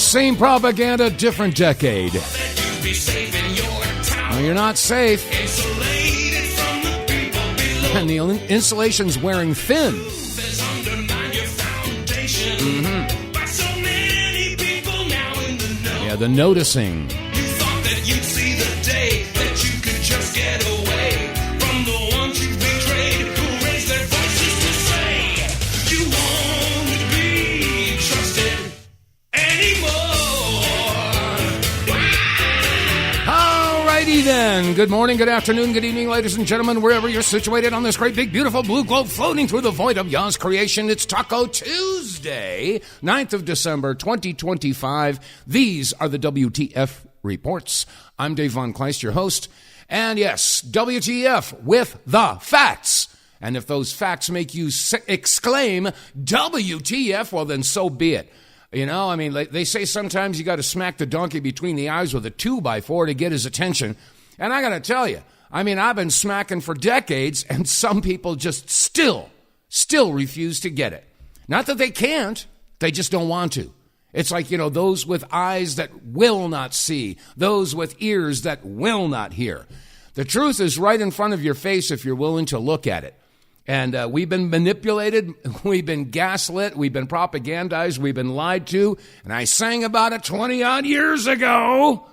same propaganda, different decade. No, you're not safe. And the insulation's wearing thin. Yeah, the noticing. You thought that you'd see the day that you could just get away from the ones you betrayed, who raised their voices to say you won't be trusted anymore. Alrighty then. Good morning, good afternoon, good evening, ladies and gentlemen, wherever you're situated on this great big beautiful blue globe floating through the void of Yah's creation. It's Taco Tuesday, 9th of December, 2025. These are the WTF reports. I'm Dave vonKleist, your host. And yes, WTF with the facts. And if those facts make you exclaim WTF, well then so be it. You know, I mean, they say sometimes you got to smack the donkey between the eyes with a 2x4 to get his attention. And I got to tell you, I mean, I've been smacking for decades, and some people just still refuse to get it. Not that they can't, they just don't want to. It's like, you know, those with eyes that will not see, those with ears that will not hear. The truth is right in front of your face if you're willing to look at it. And we've been manipulated, we've been gaslit, we've been propagandized, we've been lied to. And I sang about it 20-odd years ago.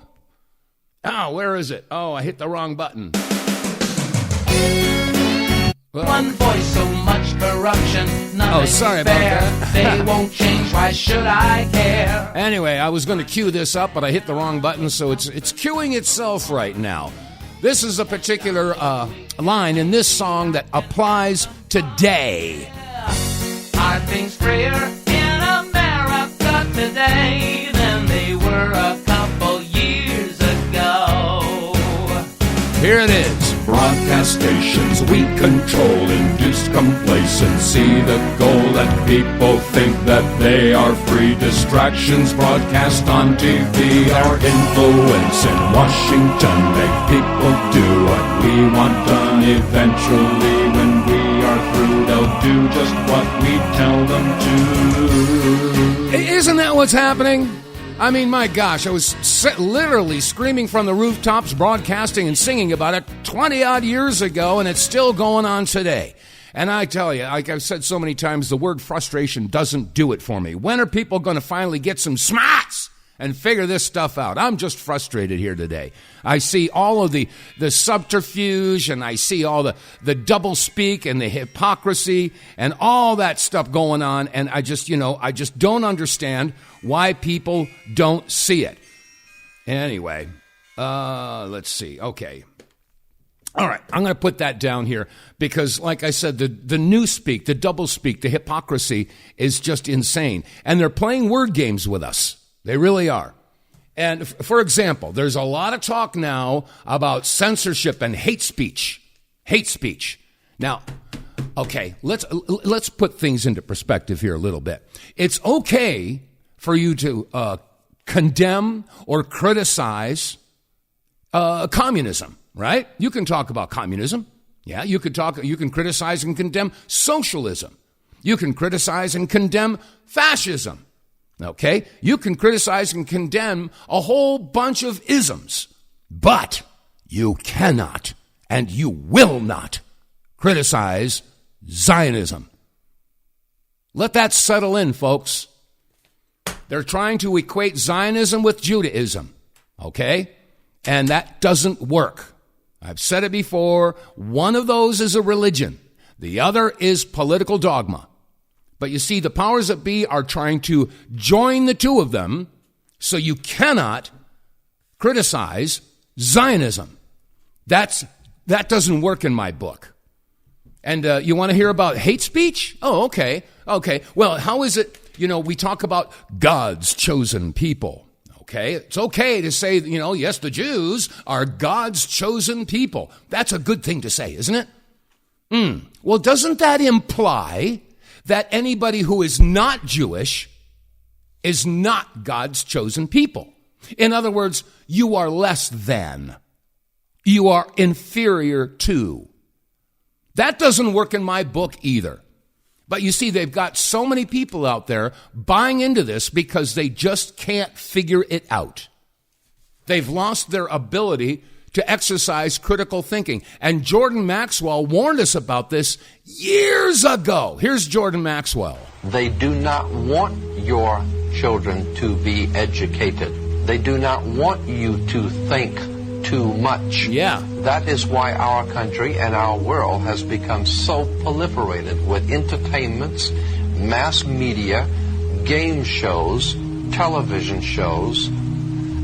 Oh, where is it? Oh, I hit the wrong button. Well, one voice, so much corruption. Nothing sorry fair. about that. They won't change, why should I care? Anyway, I was going to cue this up, but I hit the wrong button, so it's queuing itself right now. This is a particular line in this song that applies today. Are things freer in America today than they were a couple years ago? Here it is. Broadcast stations we control, induced complacency, the goal that people think that they are free. Distractions broadcast on TV, our influence in Washington make people do what we want done. Eventually, when we are through, they'll do just what we tell them to. Isn't that what's happening? I mean, my gosh, I was literally screaming from the rooftops, broadcasting and singing about it 20-odd years ago, and it's still going on today. And I tell you, like I've said so many times, the word frustration doesn't do it for me. When are people going to finally get some smarts and figure this stuff out? I'm just frustrated here today. I see all of the subterfuge, and I see all the double speak and the hypocrisy and all that stuff going on, and I just don't understand why people don't see it. Anyway, let's see. Okay. All right, I'm going to put that down here because, like I said, the newspeak, the doublespeak, the hypocrisy is just insane. And they're playing word games with us. They really are. And, for example, there's a lot of talk now about censorship and hate speech. Hate speech. Now, okay, let's put things into perspective here a little bit. It's okay for you to condemn or criticize communism, right? You can talk about communism. Yeah, you can criticize and condemn socialism. You can criticize and condemn fascism. Okay? You can criticize and condemn a whole bunch of isms, but you cannot and you will not criticize Zionism. Let that settle in, folks. They're trying to equate Zionism with Judaism, okay? And that doesn't work. I've said it before. One of those is a religion. The other is political dogma. But you see, the powers that be are trying to join the two of them, so you cannot criticize Zionism. That doesn't work in my book. And you want to hear about hate speech? Oh, okay. Well, how is it, we talk about God's chosen people. Okay, it's okay to say, yes, the Jews are God's chosen people. That's a good thing to say, isn't it? Well, doesn't that imply that anybody who is not Jewish is not God's chosen people? In other words, you are less than. You are inferior to. That doesn't work in my book either. But you see, they've got so many people out there buying into this because they just can't figure it out. They've lost their ability to exercise critical thinking. And Jordan Maxwell warned us about this years ago. Here's Jordan Maxwell. They do not want your children to be educated. They do not want you to think too much. Yeah. That is why our country and our world has become so proliferated with entertainments, mass media, game shows, television shows,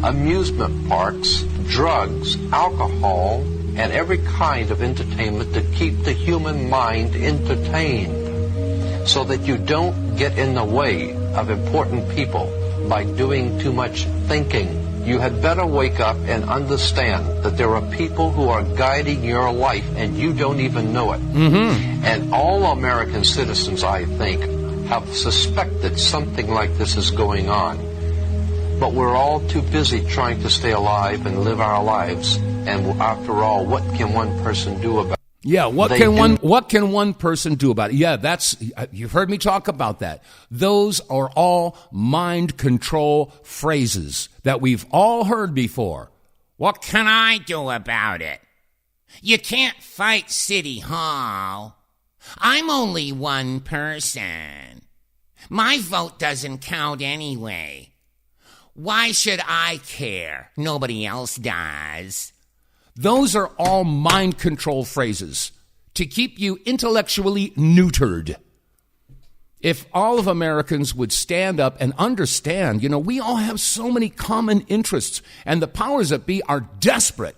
amusement parks, drugs, alcohol, and every kind of entertainment to keep the human mind entertained so that you don't get in the way of important people by doing too much thinking. You had better wake up and understand that there are people who are guiding your life and you don't even know it. Mm-hmm. And all American citizens, I think, have suspected something like this is going on. But we're all too busy trying to stay alive and live our lives. And after all, what can one person do about it? Yeah, what can one person do about it? Yeah, you've heard me talk about that. Those are all mind control phrases that we've all heard before. What can I do about it? You can't fight City Hall. I'm only one person. My vote doesn't count anyway. Why should I care? Nobody else does. Those are all mind control phrases to keep you intellectually neutered. If all of Americans would stand up and understand, we all have so many common interests, and the powers that be are desperate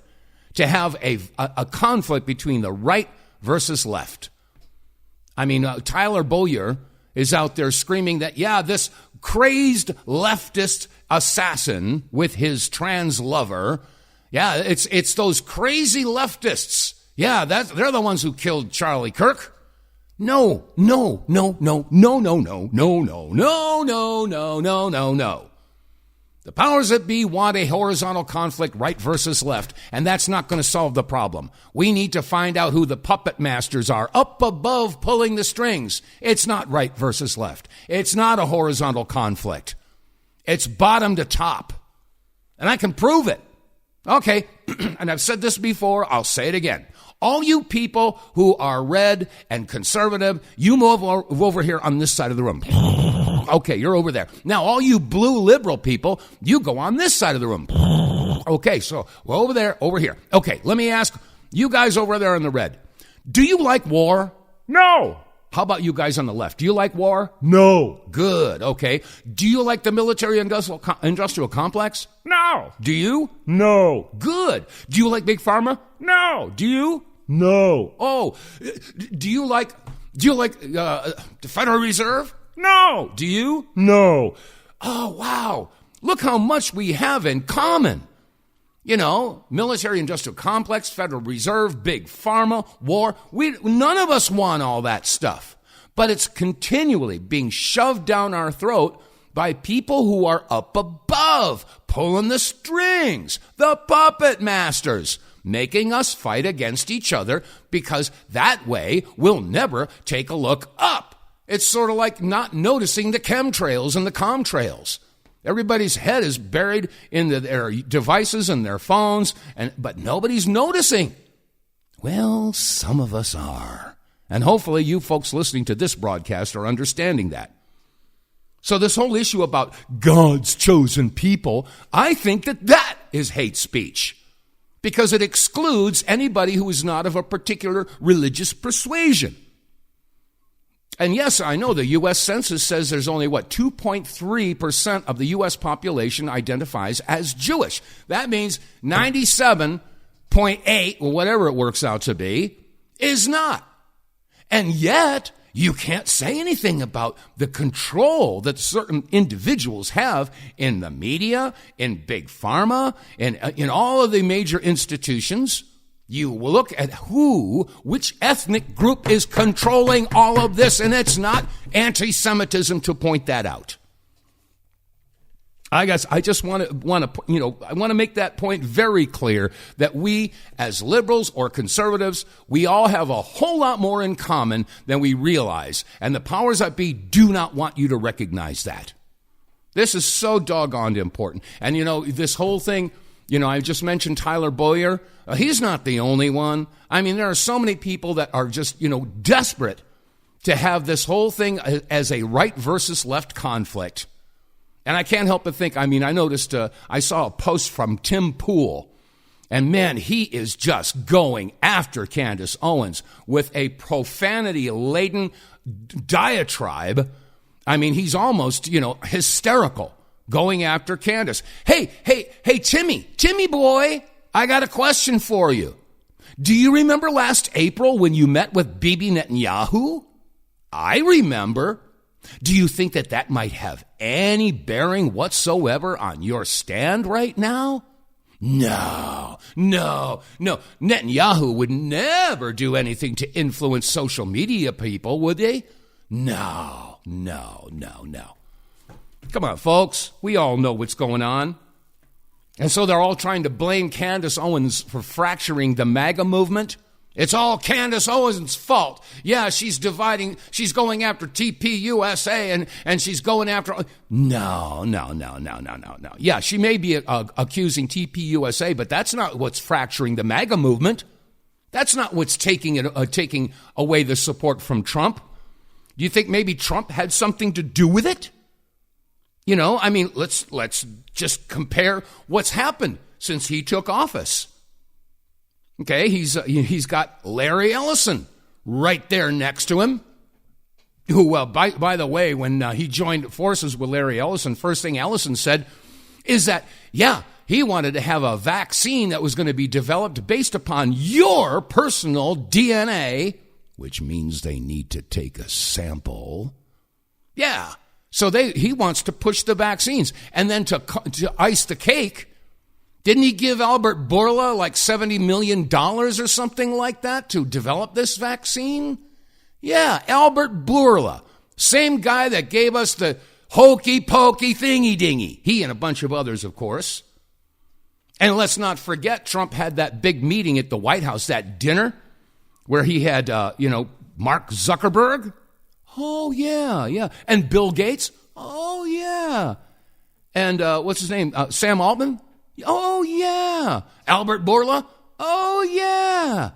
to have a conflict between the right versus left. I mean, Tyler Bowyer is out there screaming that, this crazed leftist assassin with his trans lover, it's those crazy leftists. Yeah, they're the ones who killed Charlie Kirk. No. The powers that be want a horizontal conflict, right versus left, and that's not going to solve the problem. We need to find out who the puppet masters are up above pulling the strings. It's not right versus left. It's not a horizontal conflict. It's bottom to top. And I can prove it. Okay, and I've said this before, I'll say it again. All you people who are red and conservative, you move over here on this side of the room. Okay, you're over there. Now, all you blue liberal people, you go on this side of the room. Okay, so we're over there, over here. Okay, let me ask you guys over there in the red. Do you like war? No. How about you guys on the left? Do you like war? No. Good, okay. Do you like the military-industrial complex? No. Do you? No. Good. Do you like Big Pharma? No. Do you? No. Oh, do you like the Federal Reserve? No. Do you? No. Oh, wow. Look how much we have in common. Military-industrial complex, Federal Reserve, Big Pharma, war. None of us want all that stuff. But it's continually being shoved down our throat by people who are up above, pulling the strings, the puppet masters, making us fight against each other because that way we'll never take a look up. It's sort of like not noticing the chemtrails and the comtrails. Everybody's head is buried in their devices and their phones, but nobody's noticing. Well, some of us are. And hopefully you folks listening to this broadcast are understanding that. So this whole issue about God's chosen people, I think that is hate speech because it excludes anybody who is not of a particular religious persuasion. And yes, I know the U.S. Census says there's only, 2.3% of the U.S. population identifies as Jewish. That means 97.8, or whatever it works out to be, is not. And yet, you can't say anything about the control that certain individuals have in the media, in Big Pharma, in all of the major institutions. You look at which ethnic group is controlling all of this, and it's not anti-Semitism to point that out. I guess I just want to make that point very clear that we, as liberals or conservatives, we all have a whole lot more in common than we realize, and the powers that be do not want you to recognize that. This is so doggone important. And this whole thing, I just mentioned Tyler Boyer. He's not the only one. I mean, there are so many people that are just desperate to have this whole thing as a right versus left conflict. And I can't help but think, I noticed, I saw a post from Tim Pool, and man, he is just going after Candace Owens with a profanity-laden diatribe. I mean, he's almost, hysterical going after Candace. Hey, Timmy boy, I got a question for you. Do you remember last April when you met with Bibi Netanyahu? I remember. Do you think that might have any bearing whatsoever on your stand right now? No. Netanyahu would never do anything to influence social media people, would they? No. Come on, folks. We all know what's going on. And so they're all trying to blame Candace Owens for fracturing the MAGA movement. It's all Candace Owens' fault. Yeah, she's going after TPUSA and she's going after... No. Yeah, she may be accusing TPUSA, but that's not what's fracturing the MAGA movement. That's not what's taking away the support from Trump. Do you think maybe Trump had something to do with it? Let's just compare what's happened since he took office. Okay, he's got Larry Ellison right there next to him, who, by the way, when he joined forces with Larry Ellison, first thing Ellison said is that, he wanted to have a vaccine that was going to be developed based upon your personal DNA, which means they need to take a sample. Yeah, so he wants to push the vaccines. And then to ice the cake, didn't he give Albert Bourla like $70 million or something like that to develop this vaccine? Yeah, Albert Bourla, same guy that gave us the hokey-pokey thingy-dingy. He and a bunch of others, of course. And let's not forget, Trump had that big meeting at the White House, that dinner, where he had, Mark Zuckerberg. Oh, yeah. And Bill Gates. Oh, yeah. And what's his name? Sam Altman. Oh, yeah. Albert Bourla? Oh, yeah.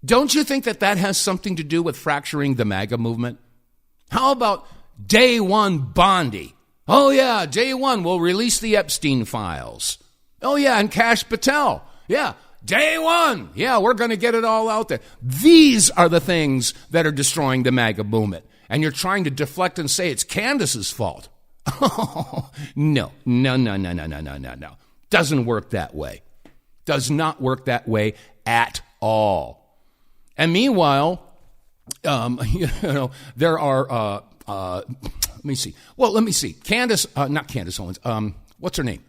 Don't you think that has something to do with fracturing the MAGA movement? How about Day One Bondi? Oh, yeah, Day One will release the Epstein files. Oh, yeah, and Kash Patel. Yeah, Day One. Yeah, we're going to get it all out there. These are the things that are destroying the MAGA movement. And you're trying to deflect and say it's Candace's fault. Oh, no. Doesn't work that way. Does not work that way at all. And meanwhile, there are, let me see. Not Candace Owens. What's her name?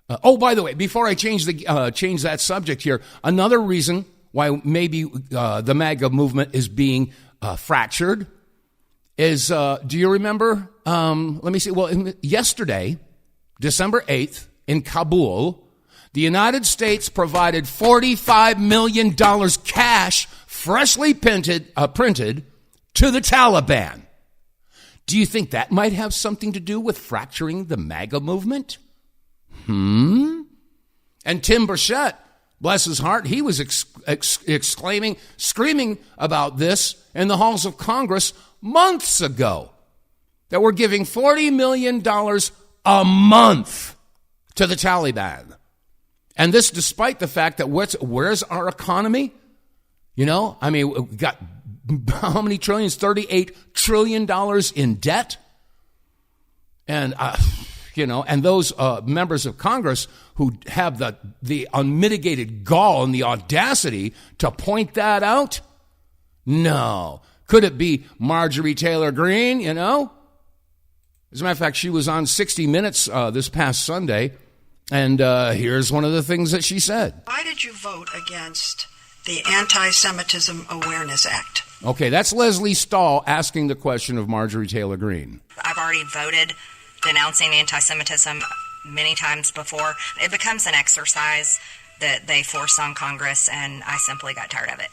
By the way, before I change that subject here, another reason why maybe the MAGA movement is being fractured is, do you remember? Let me see. Well, yesterday, December 8th, in Kabul, the United States provided $45 million cash, freshly printed to the Taliban. Do you think that might have something to do with fracturing the MAGA movement? And Tim Burchett, bless his heart, he was screaming about this in the halls of Congress months ago, that we're giving $40 million a month to the Taliban. And this despite the fact that where's our economy? We got how many trillions? $38 trillion in debt. And, and those members of Congress who have the unmitigated gall and the audacity to point that out? No. Could it be Marjorie Taylor Greene, As a matter of fact, she was on 60 Minutes this past Sunday, and here's one of the things that she said. Why did you vote against the Anti-Semitism Awareness Act? Okay, that's Leslie Stahl asking the question of Marjorie Taylor Greene. I've already voted denouncing anti-Semitism many times before. It becomes an exercise that they force on Congress, and I simply got tired of it.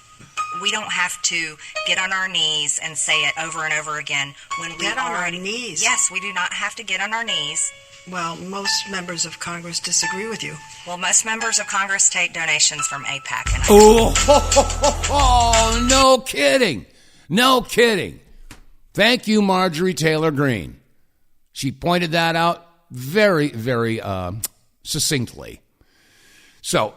We don't have to get on our knees and say it over and over again when we Get on our knees? Yes, we do not have to get on our knees. Well, most members of Congress disagree with you. Well, most members of Congress take donations from AIPAC. And Oh, no kidding. No kidding. Thank you, Marjorie Taylor Greene. She pointed that out very, very succinctly. So,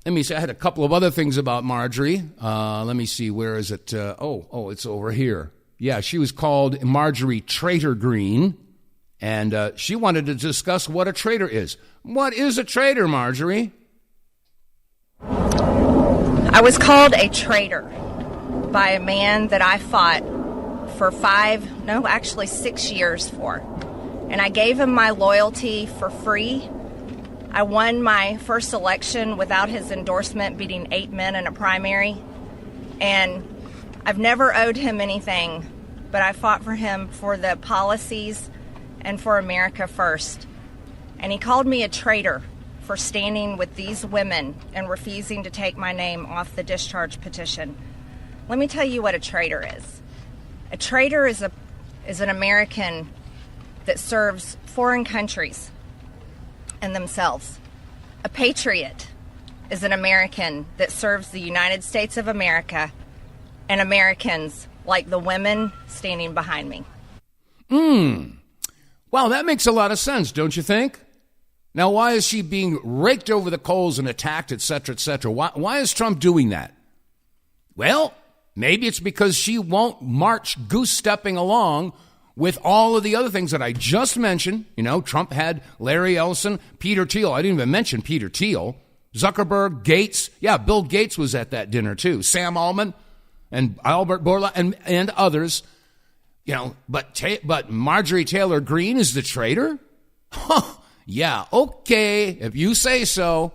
let me see. I had a couple of other things about Marjorie. Let me see. Where is it? It's over here. Yeah, she was called Marjorie Traitor Greene, and she wanted to discuss what a traitor is. What is a traitor, Marjorie? I was called a traitor by a man that I fought for 6 years for. And I gave him my loyalty for free. I won my first election without his endorsement, beating 8 men in a primary. And I've never owed him anything, but I fought for him for the policies and for America first. And he called me a traitor for standing with these women and refusing to take my name off the discharge petition. Let me tell you what a traitor is. A traitor is an American that serves foreign countries and themselves. A patriot is an American that serves the United States of America and Americans like the women standing behind me. Well, that makes a lot of sense, don't you think? Now, why is she being raked over the coals and attacked, et cetera, et cetera? Why is Trump doing that? Well, maybe it's because she won't march goose-stepping along with all of the other things that I just mentioned. You know, Trump had Larry Ellison, Peter Thiel. I didn't even mention Peter Thiel. Zuckerberg, Gates. Yeah, Bill Gates was at that dinner too. Sam Altman and Albert Bourla and others. You know, but Marjorie Taylor Greene is the traitor? Huh. Yeah, okay, if you say so.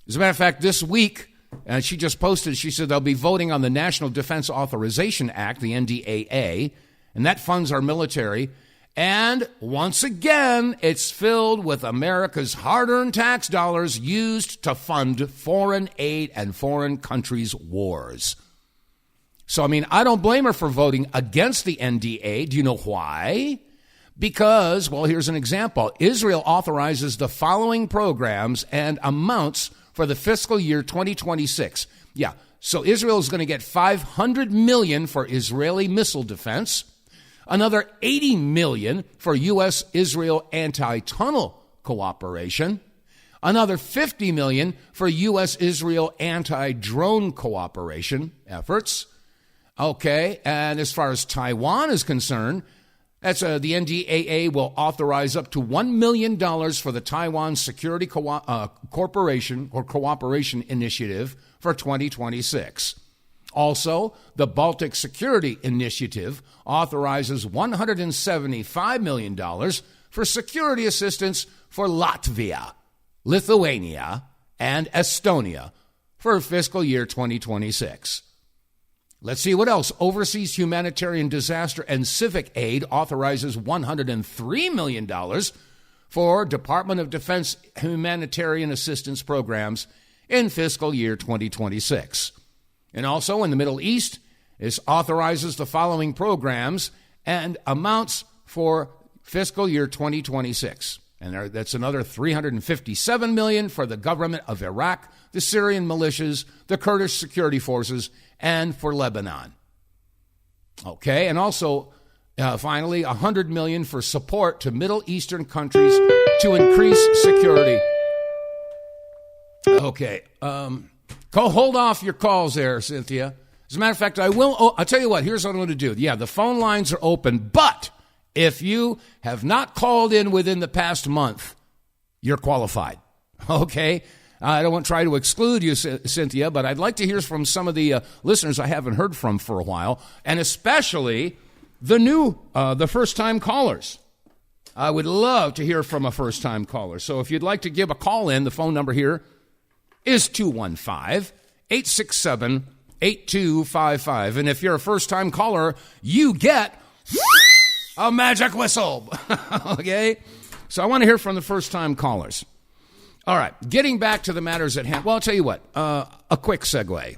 As a matter of fact, this week, and she just posted, she said they'll be voting on the National Defense Authorization Act, the NDAA, and that funds our military. And once again, it's filled with America's hard-earned tax dollars used to fund foreign aid and foreign countries' wars. So, I mean, I don't blame her for voting against the NDA. Do you know why? Because, well, here's an example. Israel authorizes the following programs and amounts for the fiscal year 2026. Yeah, so Israel is going to get $500 million for Israeli missile defense, another $80 million for U.S.-Israel anti-tunnel cooperation, another $50 million for U.S.-Israel anti-drone cooperation efforts. Okay, and as far as Taiwan is concerned, that's the NDAA will authorize up to $1 million for the Taiwan Security Corporation or Cooperation Initiative for 2026. Also, the Baltic Security Initiative authorizes $175 million for security assistance for Latvia, Lithuania, and Estonia for fiscal year 2026. Let's see what else. Overseas Humanitarian Disaster and Civic Aid authorizes $103 million for Department of Defense humanitarian assistance programs in fiscal year 2026. And also in the Middle East, this authorizes the following programs and amounts for fiscal year 2026. And that's another $357 million for the government of Iraq, the Syrian militias, the Kurdish security forces, and for Lebanon. Okay, and also, finally, $100 million for support to Middle Eastern countries to increase security. Okay, hold off your calls there, Cynthia. As a matter of fact, I'll tell you what, here's what I'm going to do. Yeah, the phone lines are open, but if you have not called in within the past month, you're qualified. Okay? I don't want to try to exclude you, Cynthia, but I'd like to hear from some of the listeners I haven't heard from for a while, and especially the first-time callers. I would love to hear from a first-time caller. So if you'd like to give a call in, the phone number here is 215-867-8255. And if you're a first-time caller, you get A magic whistle. Okay? So I want to hear from the first-time callers. All right, getting back to the matters at hand. Well, I'll tell you what, a quick segue.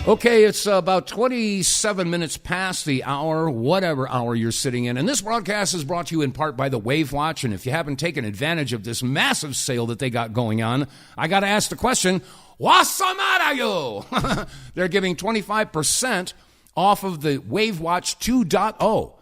Okay, it's about 27 minutes past the hour, whatever hour you're sitting in. And this broadcast is brought to you in part by the Wave Watch. And if you haven't taken advantage of this massive sale that they got going on, I got to ask the question, what's the matter, you? They're giving 25% off of the Wave Watch 2.0.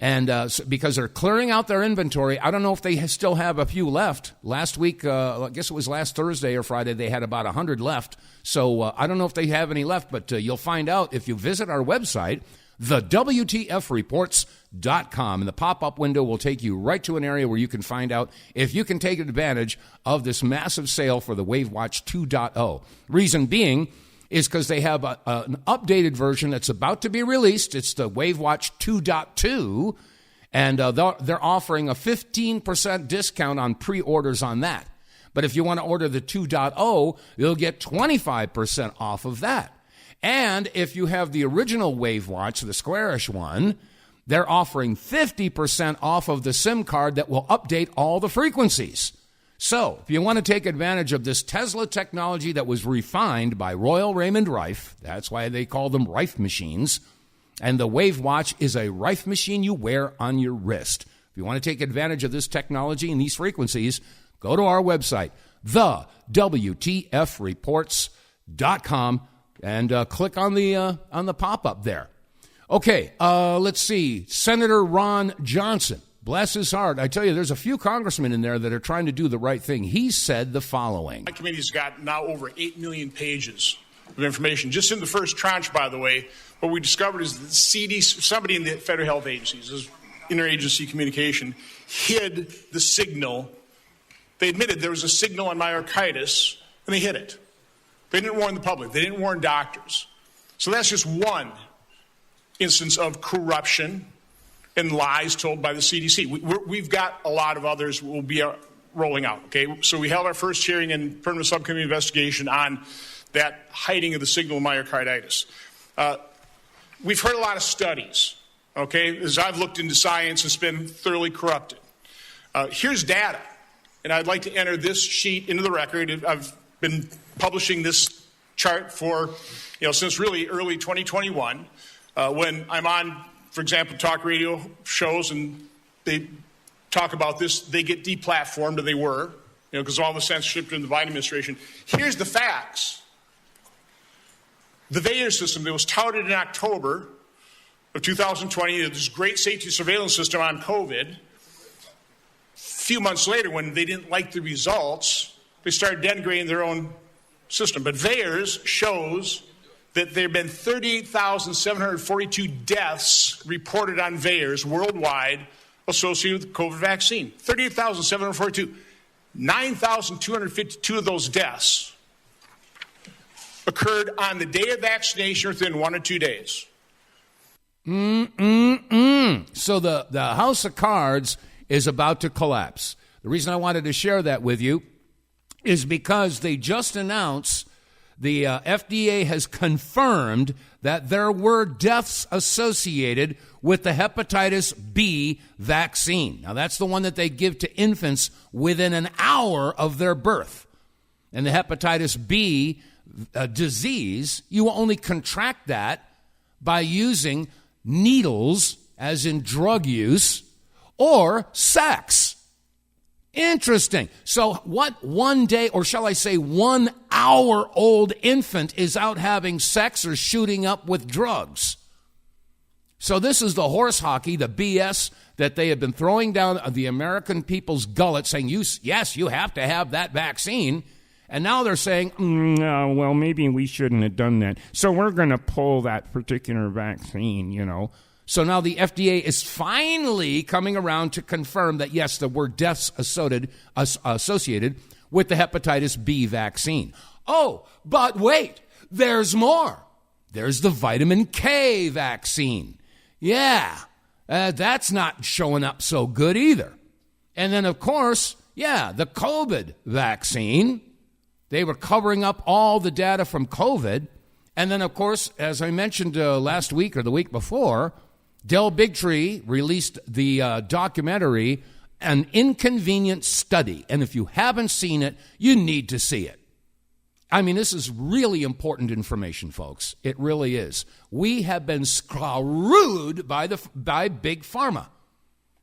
And because they're clearing out their inventory, I don't know if they still have a few left. Last week, I guess it was last Thursday or Friday, they had about 100 left. So I don't know if they have any left, but you'll find out if you visit our website, TheWTFReports.com. And the pop-up window will take you right to an area where you can find out if you can take advantage of this massive sale for the Wave Watch 2.0. Reason being is because they have an updated version that's about to be released. It's the Wave Watch 2.2, and they're offering a 15% discount on pre-orders on that. But if you want to order the 2.0, you'll get 25% off of that. And if you have the original Wave Watch, the squarish one, they're offering 50% off of the SIM card that will update all the frequencies. So, if you want to take advantage of this Tesla technology that was refined by Royal Raymond Rife, that's why they call them Rife machines, and the Wave Watch is a Rife machine you wear on your wrist. If you want to take advantage of this technology and these frequencies, go to our website, TheWTFReports.com, and click on the pop-up there. Okay, let's see. Senator Ron Johnson. Bless his heart. I tell you, there's a few congressmen in there that are trying to do the right thing. He said the following. My committee's got now over 8 million pages of information. Just in the first tranche, by the way, what we discovered is that somebody in the federal health agencies, this interagency communication, hid the signal. They admitted there was a signal on myocarditis, and they hid it. They didn't warn the public. They didn't warn doctors. So that's just one instance of corruption and lies told by the CDC. We've got a lot of others we'll be rolling out, okay? So we held our first hearing in permanent subcommittee investigation on that hiding of the signal of myocarditis. We've heard a lot of studies, okay? As I've looked into science, it's been thoroughly corrupted. Here's data, and I'd like to enter this sheet into the record. I've been publishing this chart for, since really early 2021, when I'm on, for example, talk radio shows and they talk about this, they get deplatformed, or they were, because of all the censorship in the Biden administration. Here's the facts. The VAX system that was touted in October of 2020, this great safety surveillance system on COVID, a few months later, when they didn't like the results, they started denigrating their own system. But VAERS shows that there have been 38,742 deaths reported on VAERS worldwide associated with the COVID vaccine. 38,742. 9,252 of those deaths occurred on the day of vaccination within 1 or 2 days. So the house of cards is about to collapse. The reason I wanted to share that with you is because they just announced the FDA has confirmed that there were deaths associated with the hepatitis B vaccine. Now, that's the one that they give to infants within an hour of their birth. And the hepatitis B disease, you will only contract that by using needles, as in drug use, or sex. Interesting. So what 1 day, or shall I say 1 hour old infant is out having sex or shooting up with drugs? So this is the horse hockey, the BS that they have been throwing down the American people's gullet, saying, yes, you have to have that vaccine. And now they're saying, no, well, maybe we shouldn't have done that. So we're going to pull that particular vaccine, So now the FDA is finally coming around to confirm that, yes, there were deaths associated with the hepatitis B vaccine. Oh, but wait, there's more. There's the vitamin K vaccine. Yeah, that's not showing up so good either. And then, of course, yeah, the COVID vaccine. They were covering up all the data from COVID. And then, of course, as I mentioned last week or the week before, Del Bigtree released the documentary, An Inconvenient Study. And if you haven't seen it, you need to see it. I mean, this is really important information, folks. It really is. We have been screwed by Big Pharma.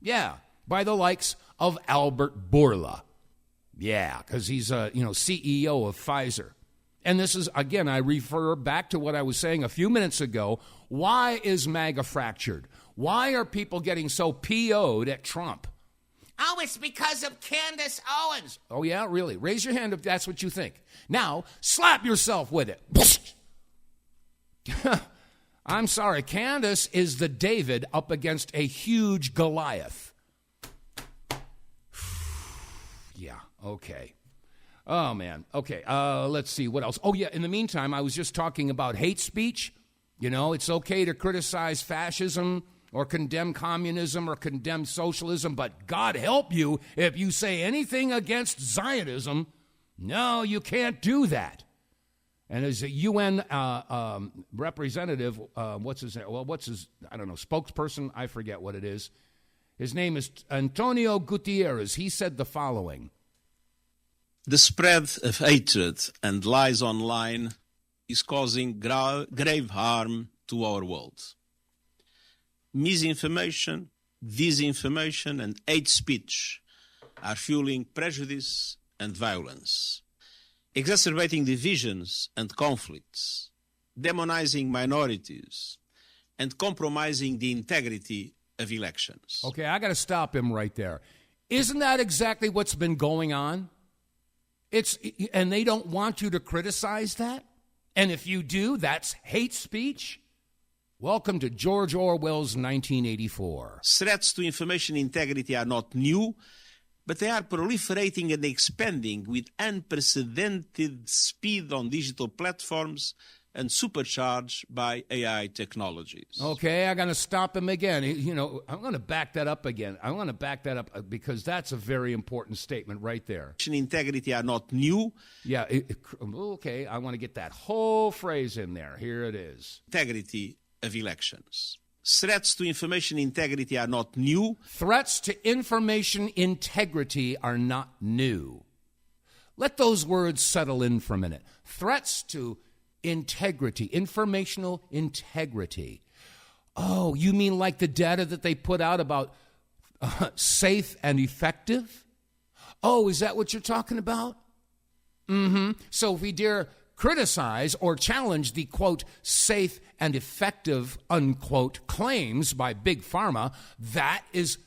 Yeah, by the likes of Albert Bourla. Yeah, because he's CEO of Pfizer. And this is, again, I refer back to what I was saying a few minutes ago. Why is MAGA fractured? Why are people getting so PO'd at Trump? Oh, it's because of Candace Owens. Oh, yeah, really? Raise your hand if that's what you think. Now, slap yourself with it. I'm sorry, Candace is the David up against a huge Goliath. Yeah, okay. Oh, man. Okay, let's see. What else? Oh, yeah, in the meantime, I was just talking about hate speech. You know, it's okay to criticize fascism or condemn communism or condemn socialism, but God help you if you say anything against Zionism. No, you can't do that. And as a UN representative, what's his spokesperson, I forget what it is. His name is Antonio Gutierrez. He said the following. The spread of hatred and lies online is causing grave harm to our world. Misinformation, disinformation, and hate speech are fueling prejudice and violence, exacerbating divisions and conflicts, demonizing minorities, and compromising the integrity of elections. Okay, I got to stop him right there. Isn't that exactly what's been going on? And they don't want you to criticize that? And if you do, that's hate speech? Welcome to George Orwell's 1984. Threats to information integrity are not new, but they are proliferating and expanding with unprecedented speed on digital platforms and supercharged by AI technologies. Okay, I'm going to stop him again. I'm going to back that up again. I want to back that up because that's a very important statement right there. Integrity are not new. Yeah, okay, I want to get that whole phrase in there. Here it is. Integrity of elections. Threats to information integrity are not new. Threats to information integrity are not new. Let those words settle in for a minute. Threats to integrity, informational integrity. Oh, you mean like the data that they put out about safe and effective? Oh, is that what you're talking about? Mm-hmm. So if we dare criticize or challenge the, quote, safe and effective, unquote, claims by Big Pharma, that is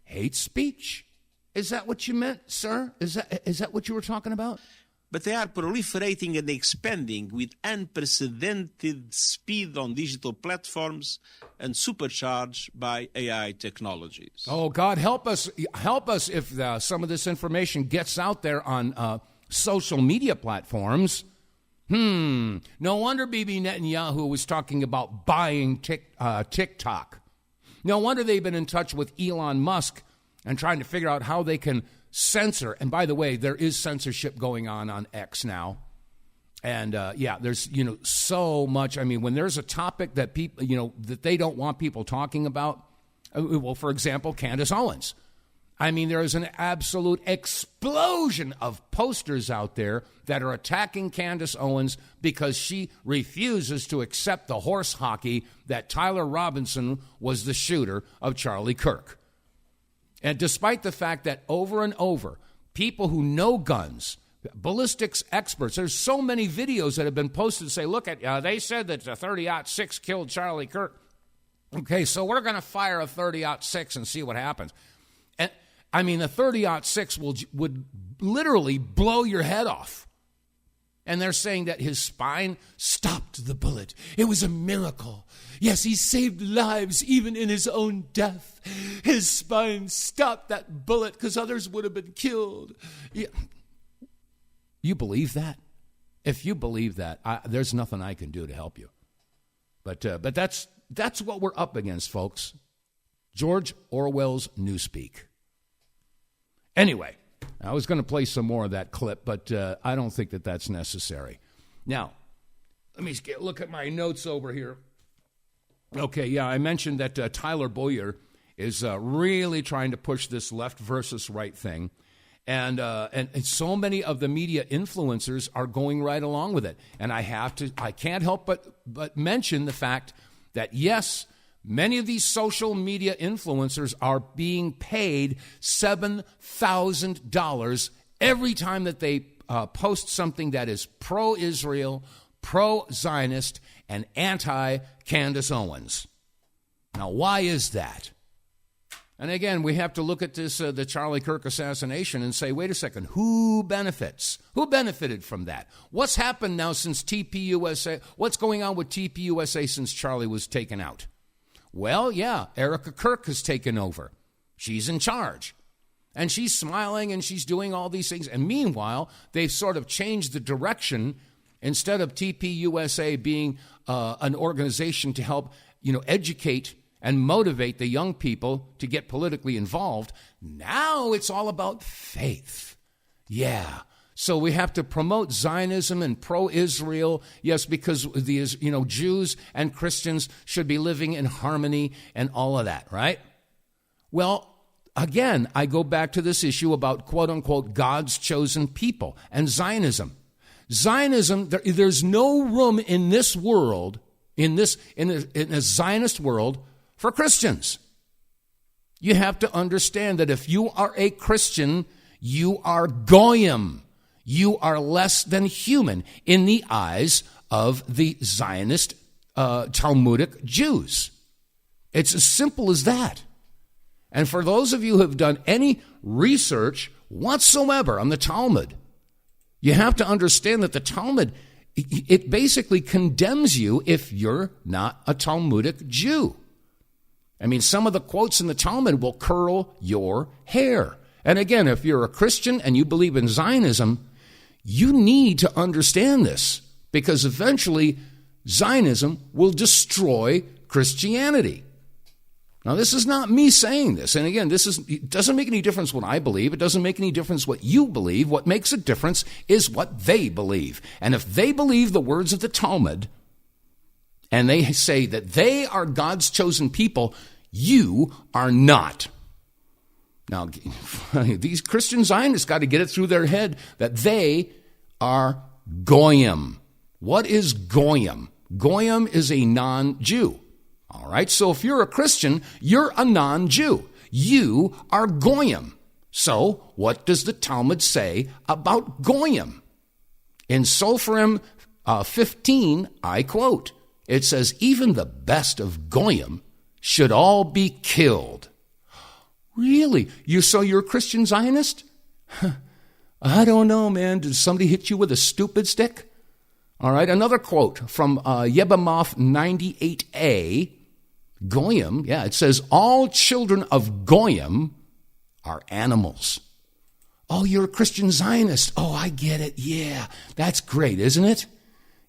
hate speech. Is that what you meant, sir? Is that what you were talking about? But they are proliferating and expanding with unprecedented speed on digital platforms and supercharged by AI technologies. Oh, God, help us if some of this information gets out there on social media platforms. No wonder Bibi Netanyahu was talking about buying TikTok. No wonder they've been in touch with Elon Musk and trying to figure out how they can censor. And by the way, there is censorship going on X now. And there's, so much. I mean, when there's a topic that people, that they don't want people talking about, well, for example, Candace Owens. I mean, there is an absolute explosion of posters out there that are attacking Candace Owens because she refuses to accept the horse hockey that Tyler Robinson was the shooter of Charlie Kirk. And despite the fact that over and over, people who know guns, ballistics experts, there's so many videos that have been posted to say, look, they said that the 30-06 killed Charlie Kirk. Okay, so we're going to fire a 30-06 and see what happens. And I mean, the 30-06 would literally blow your head off. And they're saying that his spine stopped the bullet. It was a miracle. Yes, he saved lives even in his own death. His spine stopped that bullet because others would have been killed. Yeah. You believe that? If you believe that, there's nothing I can do to help you. But that's what we're up against, folks. George Orwell's Newspeak. Anyway, I was going to play some more of that clip, but I don't think that that's necessary. Now, let me look at my notes over here. Okay, yeah, I mentioned that Tyler Boyer is really trying to push this left versus right thing. And so many of the media influencers are going right along with it. And I can't help but mention the fact that, yes, many of these social media influencers are being paid $7,000 every time that they post something that is pro-Israel, pro-Zionist, and anti-Candace Owens. Now, why is that? And again, we have to look at this, the Charlie Kirk assassination, and say, wait a second, who benefits? Who benefited from that? What's happened now since TPUSA? What's going on with TPUSA since Charlie was taken out? Well, yeah, Erica Kirk has taken over. She's in charge. And she's smiling and she's doing all these things. And meanwhile, they've sort of changed the direction. Instead of TPUSA being an organization to help, educate and motivate the young people to get politically involved, now it's all about faith. Yeah. So we have to promote Zionism and pro-Israel, yes, because the Jews and Christians should be living in harmony and all of that, right? Well, again, I go back to this issue about quote-unquote God's chosen people and Zionism. Zionism, there's no room in this world, in a Zionist world, for Christians. You have to understand that if you are a Christian, you are goyim. You are less than human in the eyes of the Zionist Talmudic Jews. It's as simple as that. And for those of you who have done any research whatsoever on the Talmud, you have to understand that the Talmud, it basically condemns you if you're not a Talmudic Jew. I mean, some of the quotes in the Talmud will curl your hair. And again, if you're a Christian and you believe in Zionism, you need to understand this, because eventually Zionism will destroy Christianity. Now, this is not me saying this. And again, it doesn't make any difference what I believe. It doesn't make any difference what you believe. What makes a difference is what they believe. And if they believe the words of the Talmud, and they say that they are God's chosen people, you are not. Now, these Christian Zionists got to get it through their head that they are goyim. What is goyim? Goyim is a non-Jew. All right, so if you're a Christian, you're a non-Jew. You are goyim. So what does the Talmud say about goyim? In Sopharim 15, I quote, it says, even the best of goyim should all be killed. Really? You're a Christian Zionist? I don't know, man. Did somebody hit you with a stupid stick? All right, another quote from Yebamov 98a. Goyim, yeah, it says, all children of Goyim are animals. Oh, you're a Christian Zionist. Oh, I get it. Yeah, that's great, isn't it?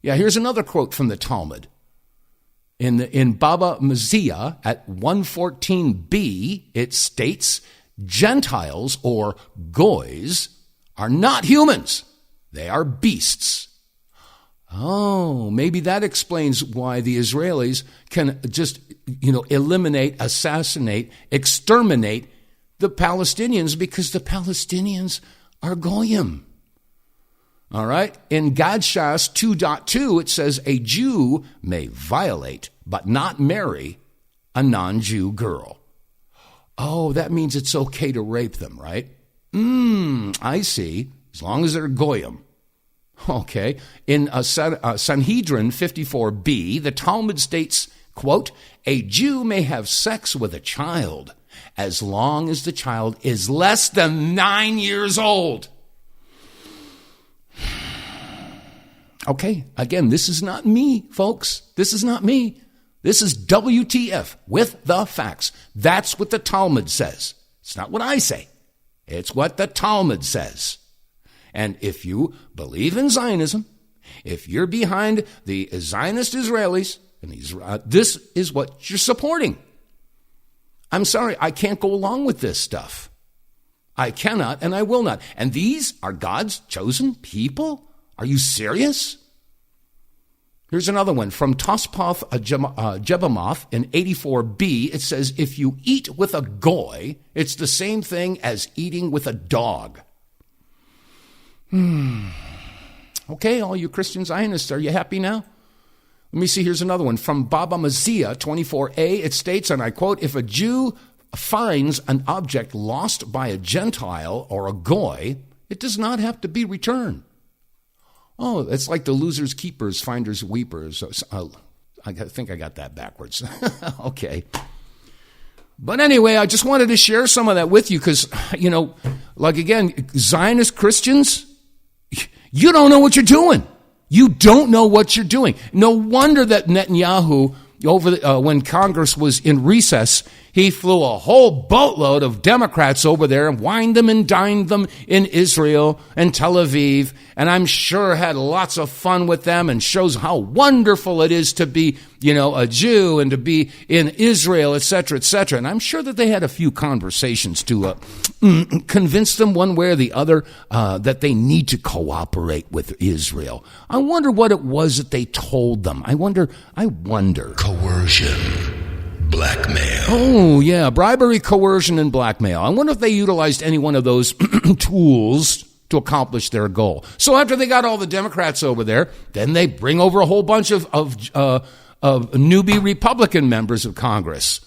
Yeah, here's another quote from the Talmud. In Baba Meziah at 114b, it states, Gentiles, or goys, are not humans. They are beasts. Oh, maybe that explains why the Israelis can just, eliminate, assassinate, exterminate the Palestinians, because the Palestinians are goyim. All right? In Gadshas 2.2, it says, a Jew may violate but not marry a non-Jew girl. Oh, that means it's okay to rape them, right? I see. As long as they're goyim. Okay. In Sanhedrin 54b, the Talmud states, quote, a Jew may have sex with a child as long as the child is less than 9 years old. Okay, again, this is not me, folks. This is not me. This is WTF with the facts. That's what the Talmud says. It's not what I say. It's what the Talmud says. And if you believe in Zionism, if you're behind the Zionist Israelis, and this is what you're supporting. I'm sorry, I can't go along with this stuff. I cannot and I will not. And these are God's chosen people? Are you serious? Here's another one from Tospoth Jebamoth in 84b. It says, if you eat with a goy, it's the same thing as eating with a dog. Okay, all you Christian Zionists, are you happy now? Let me see, here's another one from Baba Mazia, 24a. It states, and I quote, if a Jew finds an object lost by a Gentile or a goy, it does not have to be returned. Oh, it's like the losers, keepers, finders, weepers. I think I got that backwards. Okay. But anyway, I just wanted to share some of that with you because, like again, Zionist Christians, you don't know what you're doing. You don't know what you're doing. No wonder that Netanyahu, when Congress was in recess, he flew a whole boatload of Democrats over there and wined them and dined them in Israel and Tel Aviv, and I'm sure had lots of fun with them and shows how wonderful it is to be, a Jew and to be in Israel, etc., etc. And I'm sure that they had a few conversations to convince them one way or the other that they need to cooperate with Israel. I wonder what it was that they told them. I wonder. Coercion. Blackmail. Oh, yeah, bribery, coercion, and blackmail. I wonder if they utilized any one of those tools to accomplish their goal. So after they got all the Democrats over there, then they bring over a whole bunch of newbie Republican members of Congress.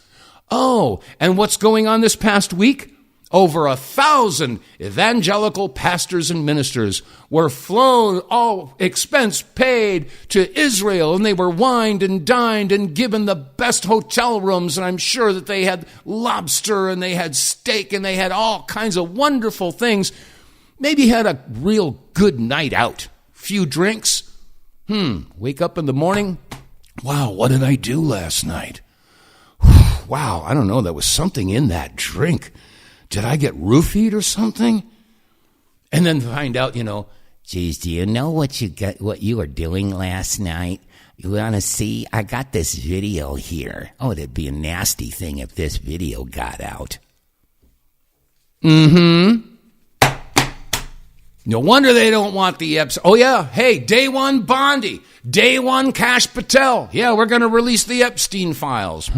Oh, and what's going on this past week? Over 1,000 evangelical pastors and ministers were flown, all expense paid, to Israel, and they were wined and dined and given the best hotel rooms, and I'm sure that they had lobster and they had steak and they had all kinds of wonderful things. Maybe had a real good night out. Few drinks. Wake up in the morning. Wow, what did I do last night? Wow, I don't know. There was something in that drink. Did I get roofied or something? And then find out, geez, do you know what you were doing last night? You want to see? I got this video here. Oh, it'd be a nasty thing if this video got out. No wonder they don't want the episode. Oh, yeah. Hey, day one Bondi. Day one Kash Patel. Yeah, we're going to release the Epstein files.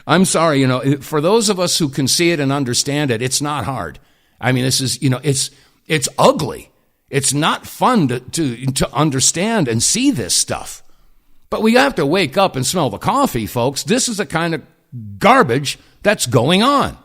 I'm sorry, for those of us who can see it and understand it, it's not hard. I mean, this is, it's ugly. It's not fun to understand and see this stuff. But we have to wake up and smell the coffee, folks. This is the kind of garbage that's going on.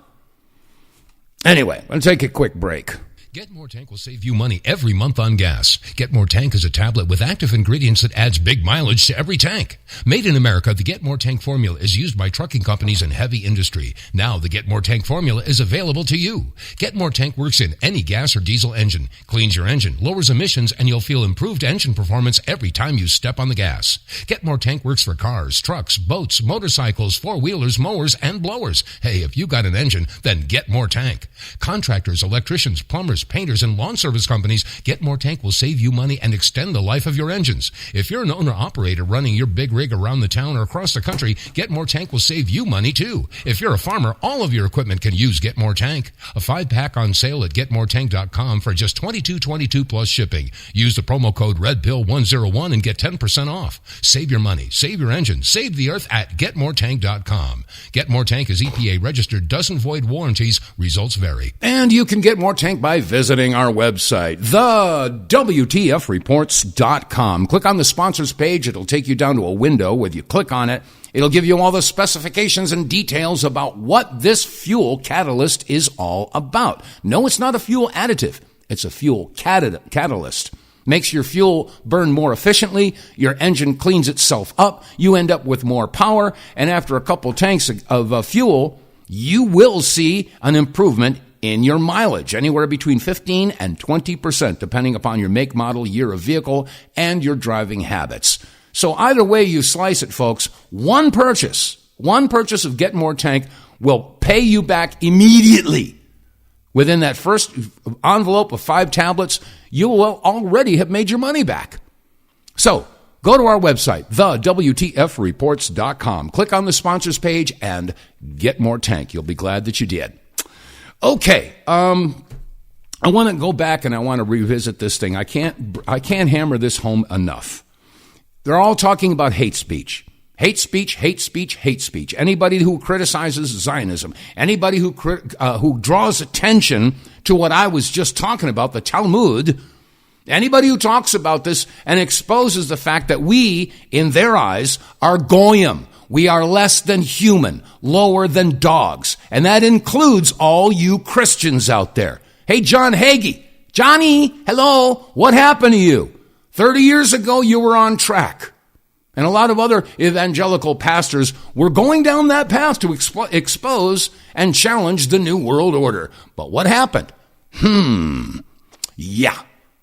Anyway, I'm going to take a quick break. Get More Tank will save you money every month on gas. Get More Tank is a tablet with active ingredients that adds big mileage to every tank. Made in America, the Get More Tank formula is used by trucking companies and heavy industry. Now the Get More Tank formula is available to you. Get More Tank works in any gas or diesel engine, cleans your engine, lowers emissions, and you'll feel improved engine performance every time you step on the gas. Get More Tank works for cars, trucks, boats, motorcycles, four-wheelers, mowers, and blowers. Hey, if you got an engine, then Get More Tank. Contractors, electricians, plumbers, painters, and lawn service companies, Get More Tank will save you money and extend the life of your engines. If you're an owner-operator running your big rig around the town or across the country, Get More Tank will save you money too. If you're a farmer, all of your equipment can use Get More Tank. A 5-pack on sale at GetMoreTank.com for just $22.22 plus shipping. Use the promo code REDPILL101 and get 10% off. Save your money, save your engine, save the earth at GetMoreTank.com. Get More Tank is EPA registered, doesn't void warranties, results vary. And you can get More Tank by visiting our website, TheWTFReports.com. Click on the sponsors page. It'll take you down to a window. When you click on it, it'll give you all the specifications and details about what this fuel catalyst is all about. No, it's not a fuel additive. It's a fuel catalyst. Makes your fuel burn more efficiently. Your engine cleans itself up. You end up with more power. And after a couple tanks of fuel, you will see an improvement in your mileage, anywhere between 15 and 20%, depending upon your make, model, year of vehicle, and your driving habits. So either way you slice it, folks, one purchase of Get More Tank will pay you back immediately. Within that first envelope of 5 tablets, you will already have made your money back. So Go to our website, TheWTFReports.com. Click on the sponsors page and get more tank. You'll be glad that you did. Okay, I want to go back and I want to revisit this thing. I can't hammer this home enough. They're all talking about hate speech. Hate speech, hate speech, hate speech. Anybody who criticizes Zionism, anybody who draws attention to what I was just talking about, the Talmud, anybody who talks about this and exposes the fact that we, in their eyes, are goyim. We are less than human, lower than dogs. And that includes all you Christians out there. Hey, John Hagee. Johnny, hello. What happened to you? 30 years ago, you were on track. And a lot of other evangelical pastors were going down that path to expose and challenge the New World Order. But what happened? Yeah,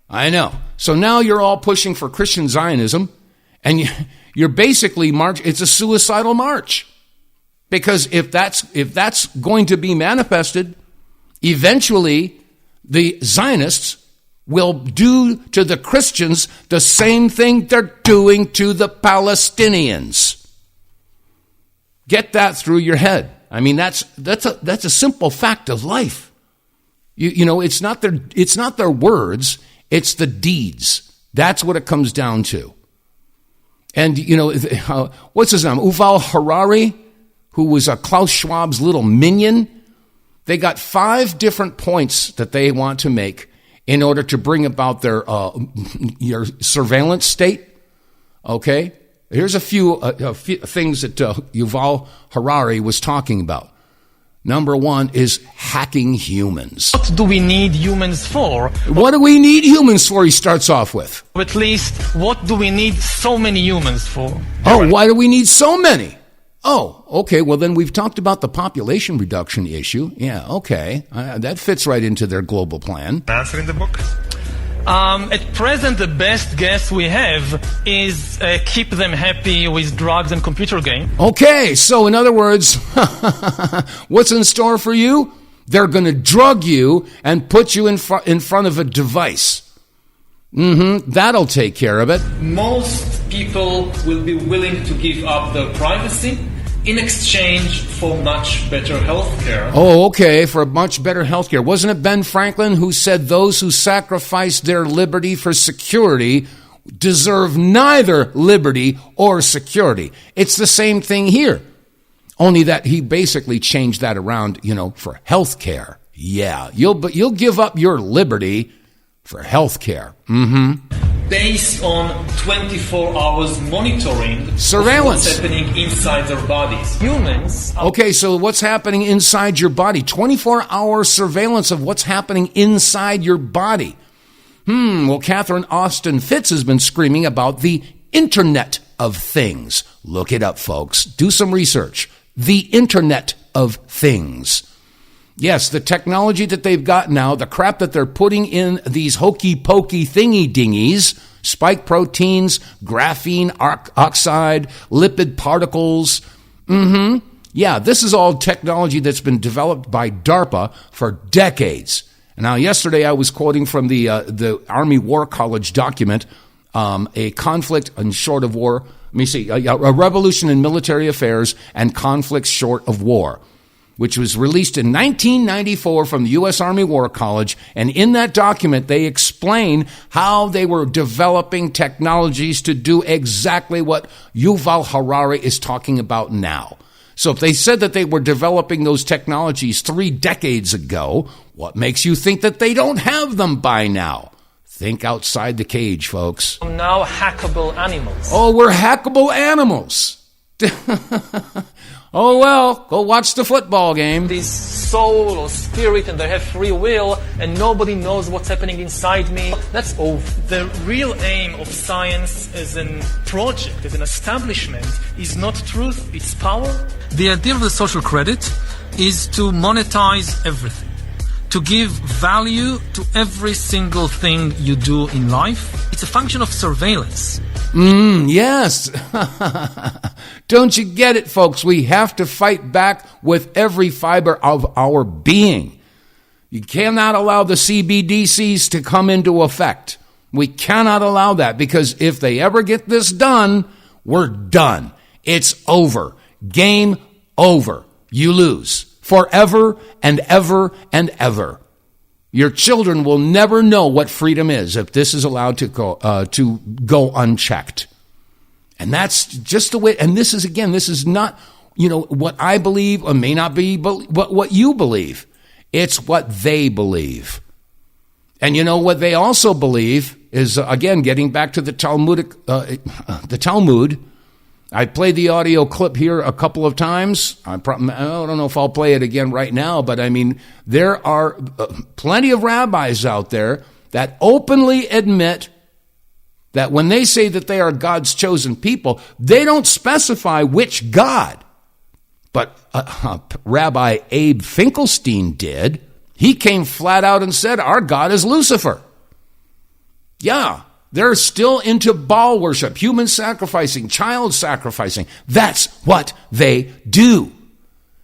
I know. So now you're all pushing for Christian Zionism, and you're basically it's a suicidal march. Because if that's going to be manifested, eventually the Zionists will do to the Christians the same thing they're doing to the Palestinians. Get that through your head. I mean, that's a simple fact of life. You know, it's not their words, it's the deeds. That's what it comes down to. And you know, what's his name? Yuval Harari, who was Klaus Schwab's little minion. They got 5 different points that they want to make in order to bring about their your surveillance state. Okay? Here's a few things that Yuval Harari was talking about. Number 1 is hacking humans. What do we need humans for? What do we need humans for, he starts off with. At least, what do we need so many humans for? Oh, why do we need so many? Oh, okay, well then we've talked about the population reduction issue. Yeah, okay. That fits right into their global plan. Answer in the book? At present, the best guess we have is keep them happy with drugs and computer games. Okay, so in other words, what's in store for you? They're going to drug you and put you in front of a device. That'll take care of it. Most people will be willing to give up their privacy in exchange for much better health care. Oh, okay, for much better health care. Wasn't it Ben Franklin who said those who sacrifice their liberty for security deserve neither liberty or security? It's the same thing here, only that he basically changed that around, you know, for health care. Yeah, you'll give up your liberty for health care. Based on 24 hours monitoring surveillance of what's happening inside their bodies. Humans. Okay, so what's happening inside your body? 24-hour surveillance of what's happening inside your body. Well, Catherine Austin Fitz has been screaming about the Internet of Things. Look it up, folks. Do some research. The Internet of Things. Yes, the technology that they've got now, the crap that they're putting in these hokey-pokey thingy-dingies, spike proteins, graphene oxide, lipid particles. Yeah, this is all technology that's been developed by DARPA for decades. Now, yesterday I was quoting from the Army War College document, A Conflict and Short of War. Let me see, a Revolution in Military Affairs and Conflicts Short of War, which was released in 1994 from the U.S. Army War College. And in that document, they explain how they were developing technologies to do exactly what Yuval Harari is talking about now. So if they said that they were developing those technologies 3 decades ago, what makes you think that they don't have them by now? Think outside the cage, folks. Now hackable animals. Oh, we're hackable animals. Oh, well, go watch the football game. This soul or spirit, and they have free will, and nobody knows what's happening inside me. That's over. The real aim of science as a project, as an establishment, is not truth, it's power. The idea of the social credit is to monetize everything, to give value to every single thing you do in life. It's a function of surveillance. Yes. Don't you get it, folks? We have to fight back with every fiber of our being. You cannot allow the CBDCs to come into effect. We cannot allow that, because if they ever get this done, we're done. It's over. Game over. You lose. Forever and ever and ever. Your children will never know what freedom is if this is allowed to go unchecked. And that's just the way, and this is not, what I believe, or may not be what you believe. It's what they believe. And what they also believe is, again, getting back to the Talmud. I played the audio clip here a couple of times. I don't know if I'll play it again right now, but there are plenty of rabbis out there that openly admit that when they say that they are God's chosen people, they don't specify which God. But Rabbi Abe Finkelstein did. He came flat out and said, our God is Lucifer. Yeah. They're still into Baal worship, human sacrificing, child sacrificing. That's what they do.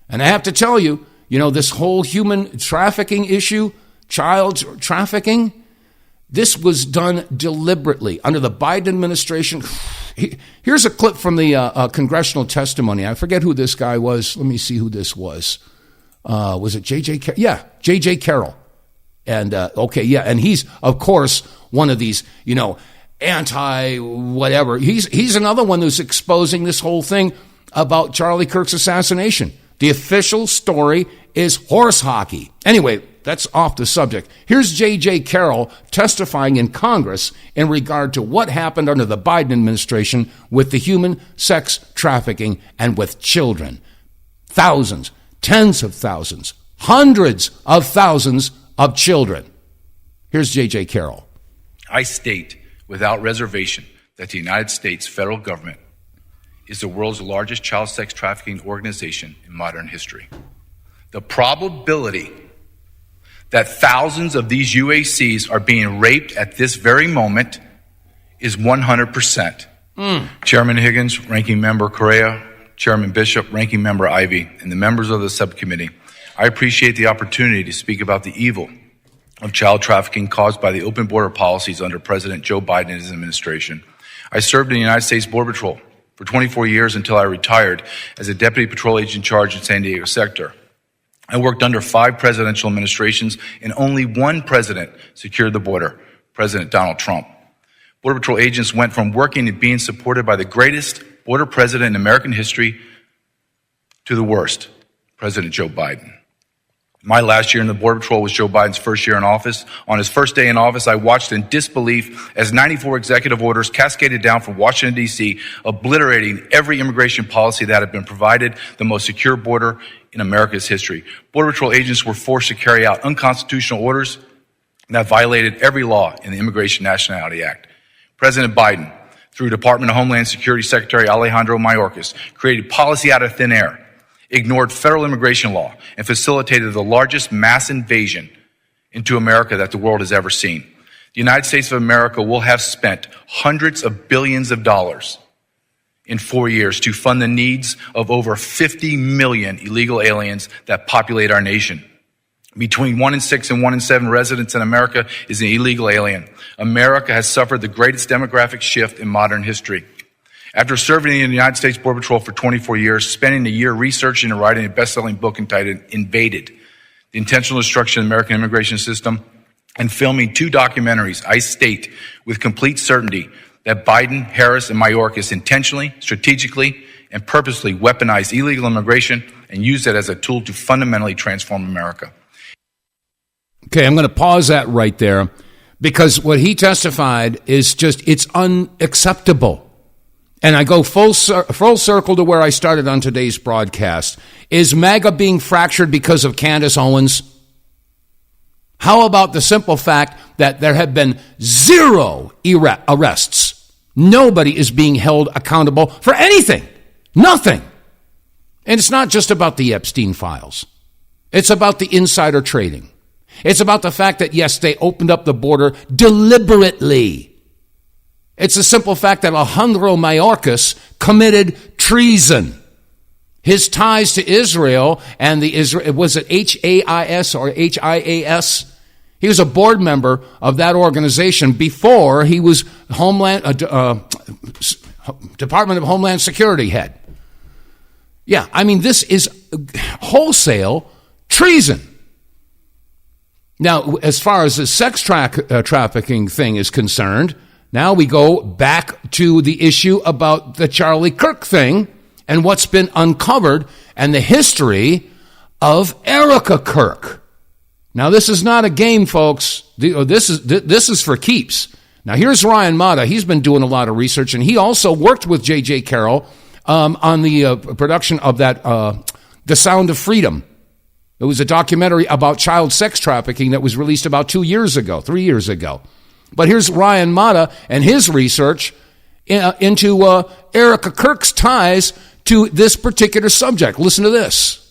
And I have to tell you, this whole human trafficking issue, child trafficking, this was done deliberately under the Biden administration. Here's a clip from the congressional testimony. I forget who this guy was. Let me see who this was. Was it J.J. Carroll? Yeah, J.J. Carroll. And, and he's, of course, one of these, anti-whatever. He's another one who's exposing this whole thing about Charlie Kirk's assassination. The official story is horse hockey. Anyway, that's off the subject. Here's J.J. Carroll testifying in Congress in regard to what happened under the Biden administration with the human sex trafficking and with children. Thousands, tens of thousands, hundreds of thousands of children. Here's J.J. Carroll. I state without reservation that the United States federal government is the world's largest child sex trafficking organization in modern history. The probability that thousands of these UACs are being raped at this very moment is 100%. Chairman Higgins, Ranking Member Correa, Chairman Bishop, Ranking Member Ivey, and the members of the subcommittee, I appreciate the opportunity to speak about the evil of child trafficking caused by the open border policies under President Joe Biden and his administration. I served in the United States Border Patrol for 24 years until I retired as a deputy patrol agent in charge in San Diego sector. I worked under 5 presidential administrations, and only one president secured the border, President Donald Trump. Border Patrol agents went from working and being supported by the greatest border president in American history to the worst, President Joe Biden. My last year in the Border Patrol was Joe Biden's first year in office. On his first day in office, I watched in disbelief as 94 executive orders cascaded down from Washington, D.C., obliterating every immigration policy that had been provided the most secure border in America's history. Border Patrol agents were forced to carry out unconstitutional orders that violated every law in the Immigration Nationality Act. President Biden, through Department of Homeland Security Secretary Alejandro Mayorkas, created policy out of thin air, ignored federal immigration law, and facilitated the largest mass invasion into America that the world has ever seen. The United States of America will have spent hundreds of billions of dollars in 4 years to fund the needs of over 50 million illegal aliens that populate our nation. Between 1 in 6 and 1 in 7 residents in America is an illegal alien. America has suffered the greatest demographic shift in modern history. After serving in the United States Border Patrol for 24 years, spending a year researching and writing a best-selling book entitled Invaded, The Intentional Destruction of the American Immigration System, and filming 2 documentaries, I state with complete certainty that Biden, Harris, and Mayorkas intentionally, strategically, and purposely weaponized illegal immigration and used it as a tool to fundamentally transform America. Okay, I'm going to pause that right there because what he testified is it's unacceptable. And I go full circle to where I started on today's broadcast. Is MAGA being fractured because of Candace Owens? How about the simple fact that there have been 0 arrests? Nobody is being held accountable for anything. Nothing. And it's not just about the Epstein files. It's about the insider trading. It's about the fact that, yes, they opened up the border deliberately. It's the simple fact that Alejandro Mayorkas committed treason. His ties to Israel and was it HAIS or HIAS? He was a board member of that organization before he was Department of Homeland Security head. Yeah, I mean, this is wholesale treason. Now, as far as the sex trafficking thing is concerned, now we go back to the issue about the Charlie Kirk thing and what's been uncovered and the history of Erica Kirk. Now, this is not a game, folks. This is for keeps. Now, here's Ryan Mata. He's been doing a lot of research, and he also worked with J.J. Carroll on the production of that The Sound of Freedom. It was a documentary about child sex trafficking that was released about 3 years ago. But here's Ryan Mata and his research into Erica Kirk's ties to this particular subject. Listen to this.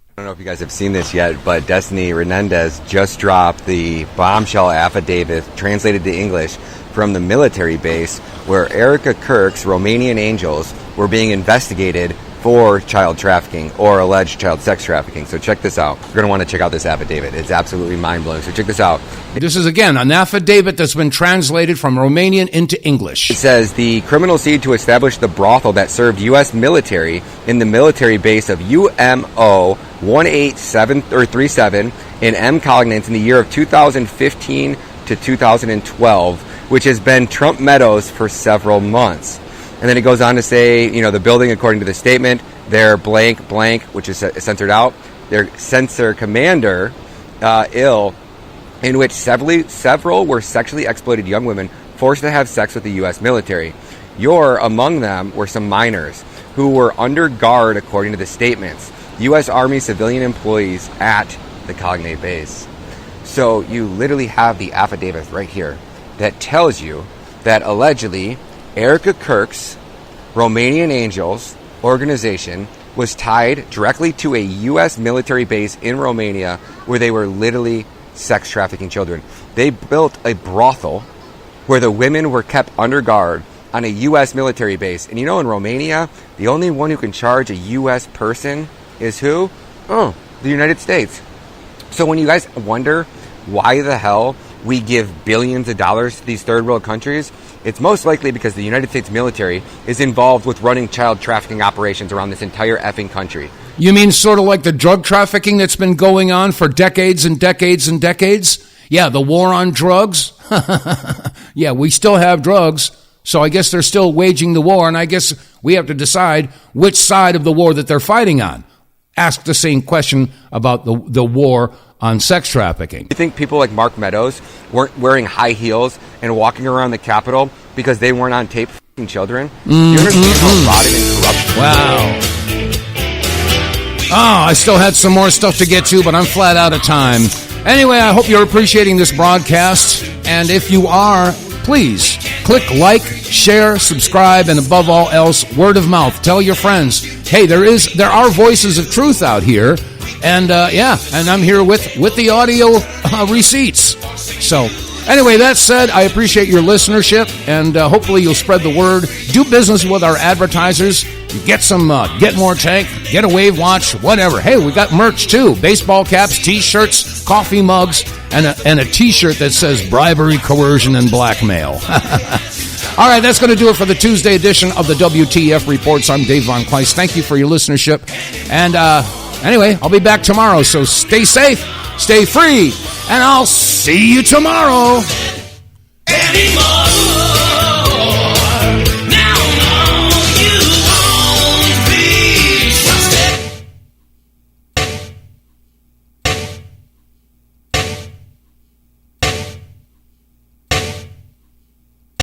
I don't know if you guys have seen this yet, but Destiny Renendez just dropped the bombshell affidavit, translated to English, from the military base where Erica Kirk's Romanian Angels were being investigated for child trafficking or alleged child sex trafficking. So check this out. You're going to want to check out this affidavit. It's absolutely mind-blowing. So check this out. This is, again, an affidavit that's been translated from Romanian into English. It says, the criminal seed to establish the brothel that served U.S. military in the military base of UMO 18737 in M. Cognizant in the year of 2015 to 2012, which has been Trump Meadows for several months. And then it goes on to say, the building, according to the statement, their blank, which is censored out, their censor commander, in which several were sexually exploited young women forced to have sex with the U.S. military. Among them were some minors who were under guard, according to the statements, U.S. Army civilian employees at the Cognate base. So you literally have the affidavit right here that tells you that allegedly Erica Kirk's Romanian Angels organization was tied directly to a U.S. military base in Romania where they were literally sex trafficking children. They built a brothel where the women were kept under guard on a U.S. military base. And in Romania, the only one who can charge a U.S. person is who? Oh, the United States. So when you guys wonder why the hell we give billions of dollars to these third world countries, it's most likely because the United States military is involved with running child trafficking operations around this entire effing country. You mean sort of like the drug trafficking that's been going on for decades and decades and decades? Yeah, the war on drugs? Yeah, we still have drugs, so I guess they're still waging the war, and I guess we have to decide which side of the war that they're fighting on. Ask the same question about the war on sex trafficking. You think people like Mark Meadows weren't wearing high heels and walking around the Capitol because they weren't on tape f***ing children? Do you understand how rotten and corrupt? Wow. Oh, I still had some more stuff to get to, but I'm flat out of time. Anyway, I hope you're appreciating this broadcast, and if you are, please click like, share, subscribe, and above all else, word of mouth. Tell your friends, hey, there are voices of truth out here, and and I'm here with the audio receipts. So anyway, that said, I appreciate your listenership, and hopefully you'll spread the word. Do business with our advertisers. Get some, get more tank, get a wave watch, whatever. Hey, we got merch too. Baseball caps, T-shirts, coffee mugs, and a T-shirt that says bribery, coercion, and blackmail. All right, that's going to do it for the Tuesday edition of the WTF Reports. I'm Dave vonKleist. Thank you for your listenership. And anyway, I'll be back tomorrow, so stay safe, stay free, and I'll see you tomorrow. Anymore.